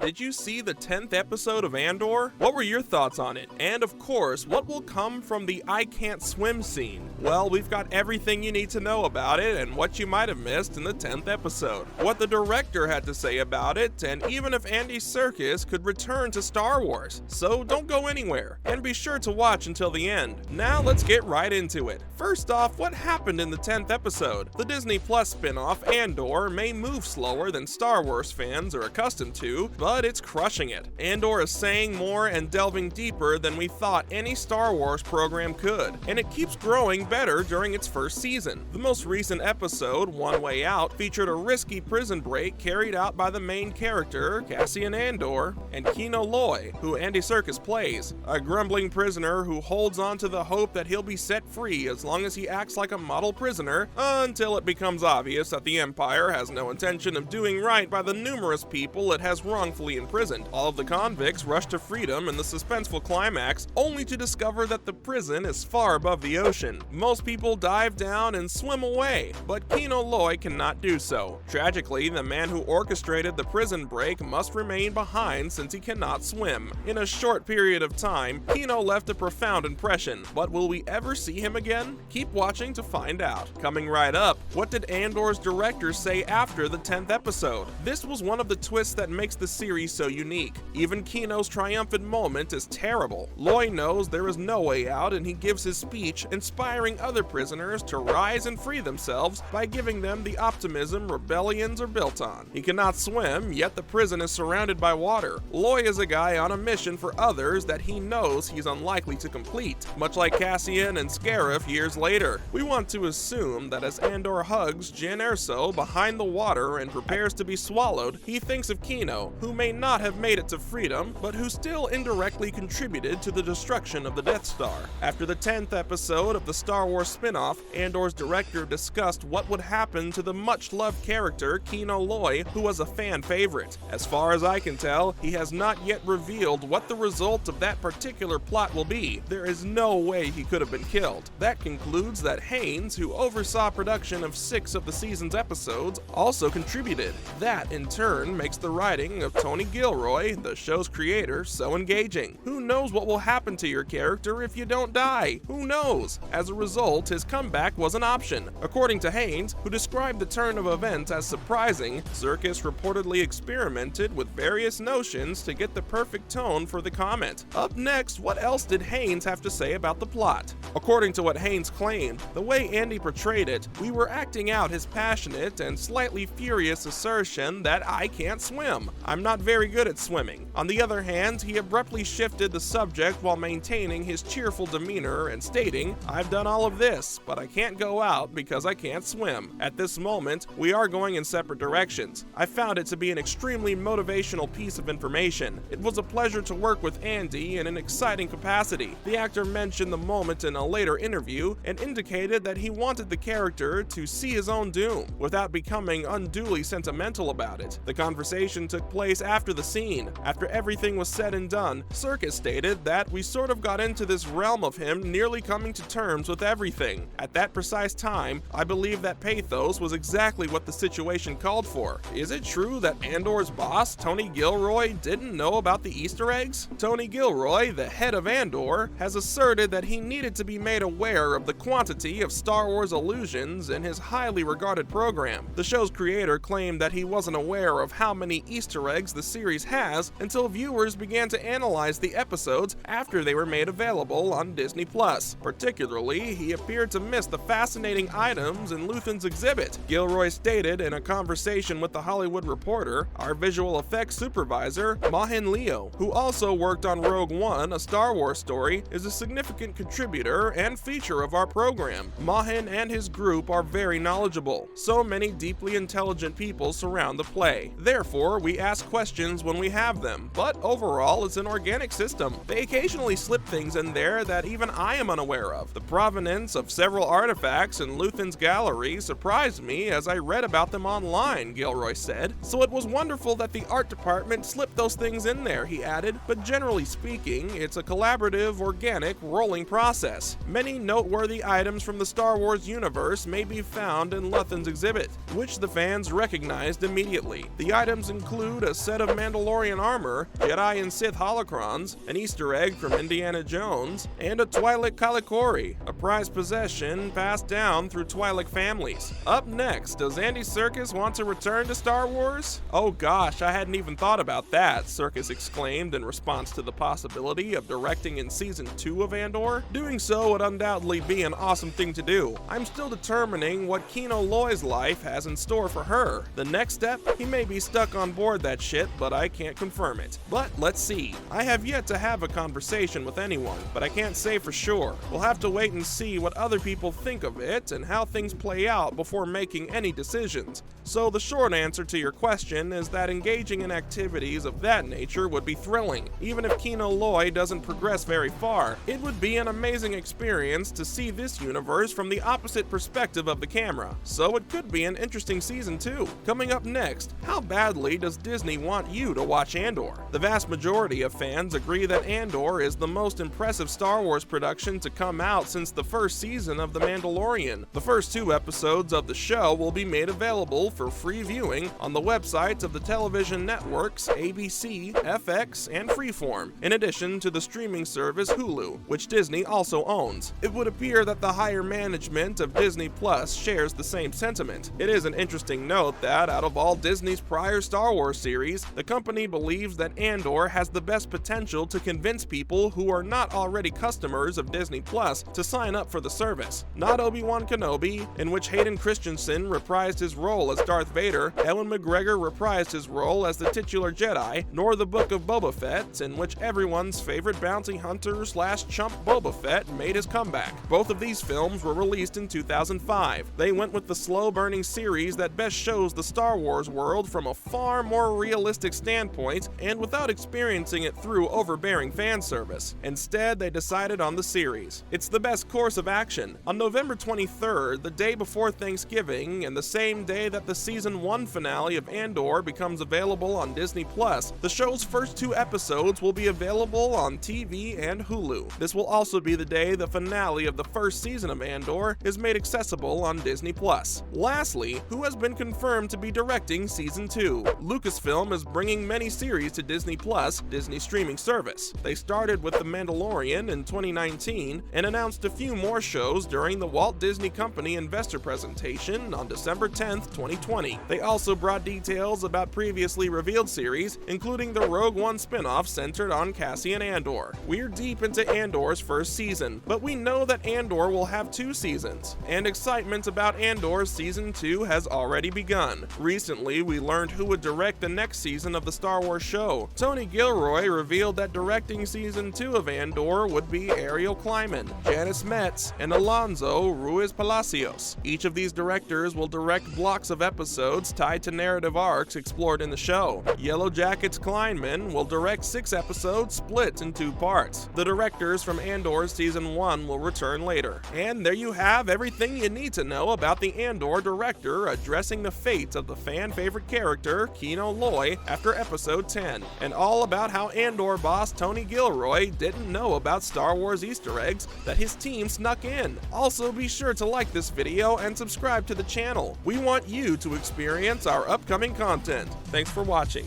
did you see the 10th episode of Andor? What were your thoughts on it? And of course, what will come from the I can't swim scene? Well, we've got everything you need to know about it and what you might have missed in the 10th episode, what the director had to say about it, and even if Andy Serkis could return to Star Wars. So don't go anywhere, and be sure to watch until the end. Now let's get right into it. First off, what happened in the 10th episode? The Disney Plus spinoff Andor may move slower than Star Wars fans are accustomed to, but it's crushing it. Andor is saying more and delving deeper than we thought any Star Wars program could, and it keeps growing better during its first season. The most recent episode, One Way Out, featured a risky prison break carried out by the main character, Cassian Andor, and Kino Loy, who Andy Serkis plays, a grumbling prisoner who holds on to the hope that he'll be set free as long as he acts like a model prisoner, until it becomes obvious that the Empire has no intention of doing right by the numerous people it has wrongfully imprisoned. All of the convicts rush to freedom in the suspenseful climax, only to discover that the prison is far above the ocean. Most people dive down and swim away, but Kino Loy cannot do so. Tragically, the man who orchestrated the prison break must remain behind since he cannot swim. In a short period of time, Kino left a profound impression, but will we ever see him again? Keep watching to find out. Coming right up, what did Andor's director say after the 10th episode? This was one of the twists that makes the series so unique. Even Kino's triumphant moment is terrible. Loy knows there is no way out, and he gives his speech inspiring other prisoners to rise and free themselves by giving them the optimism rebellions are built on. He cannot swim, yet the prison is surrounded by water. Loy is a guy on a mission for others that he knows he's unlikely to complete, much like Cassian and Scarif years later. We want to assume that as Andor hugs Jyn Erso behind the water and prepares to be swallowed, he thinks of Kino, who may not have made it to freedom, but who still indirectly contributed to the destruction of the Death Star. After the 10th episode of the Star Wars spin-off, Andor's director discussed what would happen to the much-loved character Kino Loy, who was a fan favorite. As far as I can tell, he has not yet revealed what the result of that particular plot will be. There is no way he could have been killed. That concludes that Haynes, who oversaw production of 6 of the season's episodes, also contributed. That, in turn, makes the writing of Tony Gilroy, the show's creator, so engaging. Who knows what will happen to your character if you don't die? Who knows? As a result, his comeback was an option. According to Haynes, who described the turn of events as surprising, Serkis reportedly experimented with various notions to get the perfect tone for the comment. Up next, what else did Haynes have to say about the plot? According to what Haynes claimed, the way Andy portrayed it, we were acting out his passionate and slightly furious assertion that I can't swim. I'm not very good at swimming. On the other hand, he abruptly shifted the subject while maintaining his cheerful demeanor and stating, I've done all of this, but I can't go out because I can't swim. At this moment, we are going in separate directions. I found it to be an extremely motivational piece of information. It was a pleasure to work with Andy in an exciting capacity. The actor mentioned the moment in a later interview and indicated that he wanted the character to see his own doom without becoming unduly sentimental about it. The conversation took place after the scene. After everything was said and done, Serkis stated that we sort of got into this realm of him nearly coming to terms with everything. At that precise time, I believe that pathos was exactly what the situation called for. Is it true that Andor's boss, Tony Gilroy, didn't know about the Easter eggs? Tony Gilroy, the head of Andor, has asserted that he needed to be made aware of the quantity of Star Wars allusions in his highly regarded program. The show's creator claimed that he wasn't aware of how many Easter eggs the series has until viewers began to analyze the episodes after they were made available on Disney Plus. Particularly, he appeared to miss the fascinating items in Luthen's exhibit. Gilroy stated in a conversation with The Hollywood Reporter, our visual effects supervisor, Mahin Leo, who also worked on Rogue One, a Star Wars story, is a significant contributor and feature of our program. Mahin and his group are very knowledgeable. So many deeply intelligent people surround the play. Therefore, we ask questions when we have them, but overall it's an organic system. They occasionally slip things in there that even I am unaware of. The provenance of several artifacts in Luthen's gallery surprised me as I read about them online, Gilroy said. So it was wonderful that the art department slipped those things in there, he added, but generally speaking, it's a collaborative, organic, rolling process. Many noteworthy items from the Star Wars universe may be found in Luthen's exhibit, which the fans recognized immediately. The items include a set set of Mandalorian armor, Jedi and Sith holocrons, an Easter egg from Indiana Jones, and a Twi'lek Kalikori, a prized possession passed down through Twi'lek families. Up next, does Andy Serkis want to return to Star Wars? Oh gosh, I hadn't even thought about that, Serkis exclaimed in response to the possibility of directing in Season 2 of Andor. Doing so would undoubtedly be an awesome thing to do. I'm still determining what Kino Loy's life has in store for her. The next step, he may be stuck on board that shit, but I can't confirm it. But let's see. I have yet to have a conversation with anyone, but I can't say for sure. We'll have to wait and see what other people think of it and how things play out before making any decisions. So the short answer to your question is that engaging in activities of that nature would be thrilling. Even if Kino Loy doesn't progress very far, it would be an amazing experience to see this universe from the opposite perspective of the camera. So it could be an interesting season 2. Coming up next, how badly does Disney want you to watch Andor? The vast majority of fans agree that Andor is the most impressive Star Wars production to come out since the first season of The Mandalorian. The first 2 episodes of the show will be made available for free viewing on the websites of the television networks ABC, FX, and Freeform, in addition to the streaming service Hulu, which Disney also owns. It would appear that the higher management of Disney Plus shares the same sentiment. It is an interesting note that, out of all Disney's prior Star Wars series, the company believes that Andor has the best potential to convince people who are not already customers of Disney Plus to sign up for the service. Not Obi-Wan Kenobi, in which Hayden Christensen reprised his role as Darth Vader, Ewan McGregor reprised his role as the titular Jedi, nor the Book of Boba Fett, in which everyone's favorite bounty hunter / chump Boba Fett made his comeback. Both of these films were released in 2005. They went with the slow-burning series that best shows the Star Wars world from a far more realistic standpoint and without experiencing it through overbearing fan service. Instead, they decided on the series. It's the best course of action. On November 23rd, the day before Thanksgiving, and the same day that the Season 1 finale of Andor becomes available on Disney Plus, the show's first 2 episodes will be available on TV and Hulu. This will also be the day the finale of the first season of Andor is made accessible on Disney Plus. Lastly, who has been confirmed to be directing Season 2? Lucasfilm is bringing many series to Disney Plus, Disney's streaming service. They started with The Mandalorian in 2019 and announced a few more shows during the Walt Disney Company investor presentation on December 10th, 2020. They also brought details about previously revealed series, including the Rogue One spinoff centered on Cassian Andor. We're deep into Andor's first season, but we know that Andor will have 2 seasons, and excitement about Andor's Season 2 has already begun. Recently, we learned who would direct the next season of the Star Wars show. Tony Gilroy revealed that directing Season 2 of Andor would be Ariel Kleiman, Janice Metz, and Alonso Ruiz Palacios. Each of these directors will direct blocks of episodes tied to narrative arcs explored in the show. Yellow Jackets Kleinman will direct 6 episodes split in 2 parts. The directors from Andor's Season 1 will return later. And there you have everything you need to know about the Andor director addressing the fate of the fan-favorite character Kino Loy after Episode 10, and all about how Andor boss Tony Gilroy didn't know about Star Wars Easter eggs that his team snuck in. Also, be sure to like this video and subscribe to the channel. We want you to experience our upcoming content. Thanks for watching.